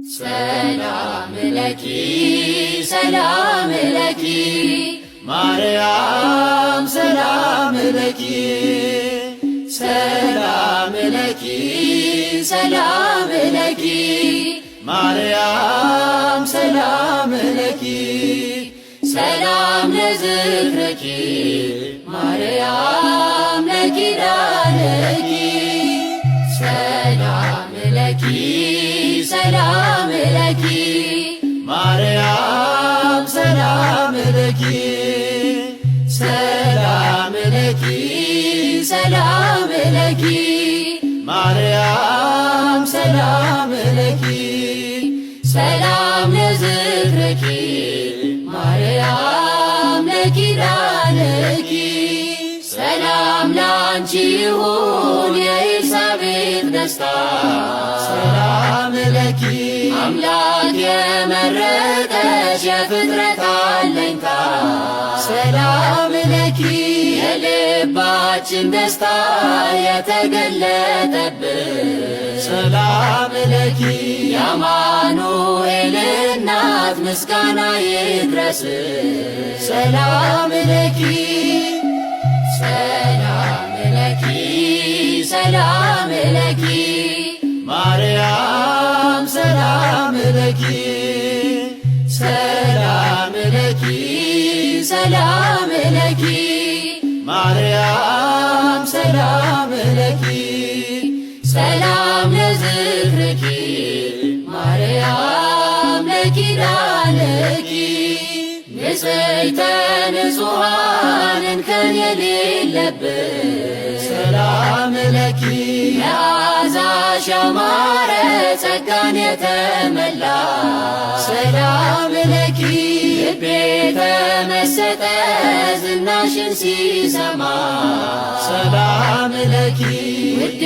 ሰላም ለኪ ሰላም ለኪ ማርያም ሰላም ለኪ ሰላም ለኪ ሰላም ለኪ ማርያም ሰላም ለኪ ሰላም ለዝክረኪ ማርያም ለኪዳነኪ ሰላም ለኪ ሰላም ለኪ ማርያም ሰላም ለኪ ሰላም ለኪ ሰላም ለኪ ማርያም ሰላም ለኪ ሰላም ለዝክረኪ ማርያም ለኪዳነኪ ሰላም ላንቺ ይሁን የኤልሳቤጥ ደስታ ሰላም ለኪ አምላክ የመረጠሽ የፍጥረት አለኝታ ሰላም ለኪ የልባችን ደስታ የተገለጠብሽ ሰላም ለኪ የአማኑኤል እናት ምስጋና ይድረስሽ ሰላም ለኪ ሰላም ለኪ ሰላም ለኪ ማርያም ሰላም ለኪ ሰላም ለኪ ሰላም ለኪ ማርያም ሰላም ለኪ ሰላም ለዝክርኪ ማርያም ለኪዳነኪ ንጽሕተ ንጹሐን እንከን የሌለብሽ ሰላም ለኪ መዓዛሽ ያማረ ጸጋን የተመላ ሰላም ለኪ ልቤ ተመሰጠ ዝናሽን ሲሰማ ሰላም ለኪ ውዴ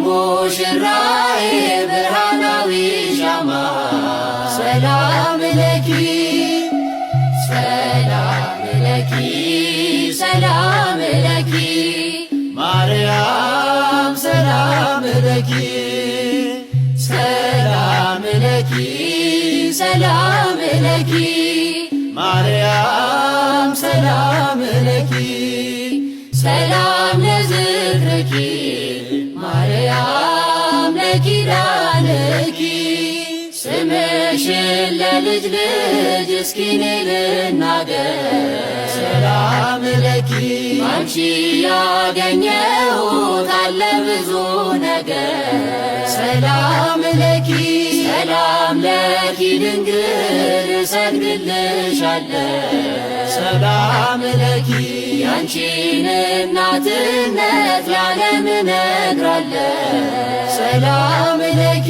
ሙሽራዬ ብርሃናዊ ሻማ ሰላም ለኪ ሰላም ለኪ ሰላም ለኪ ማርያም ሰላም ለኪ ሰላም ለኪ ሰላም ለኪ ማርያም ሰላም ለኪ ሰላም ለዝክርኪ ማርያም ለኪዳነኪ ስምሽን ለልጅ ልጅ እስኪ እኔ ልናገር ሰላም ለኪ አንቺ ያገኘሁት አለ ብዙ ነገር ሰላም ለኪ ሰላም ለኪ ድንግል እሰግድልሻለሁ ሰላም ለኪ ያንቺን እናትነት ለዓለም እነግራለሁ ሰላም ለኪ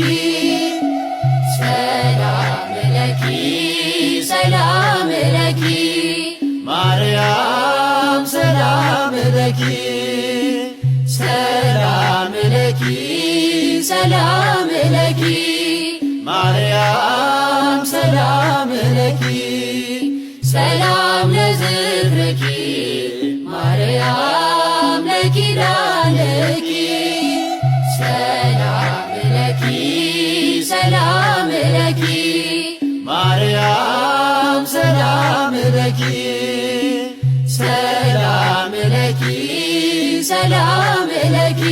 ሰላም ለኪ ሰላም ለኪ ማርያም ሰላም ለኪ ሰላም ለኪ ሰላም ለኪ ማርያም ሰላም ለኪ ሰላም ለዝክርኪ ማርያም ለኪዳነኪ ሰላም ለኪ ሰላም ለኪ ማርያም ሰላም ለኪ ሰላም ለኪ ሰላም ለኪ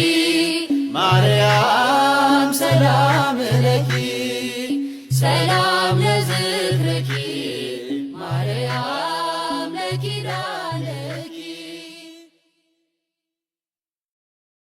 ማርያም ሰላም ለኪ ሰላም ለዝክርኪ ማርያም ለኪዳነኪ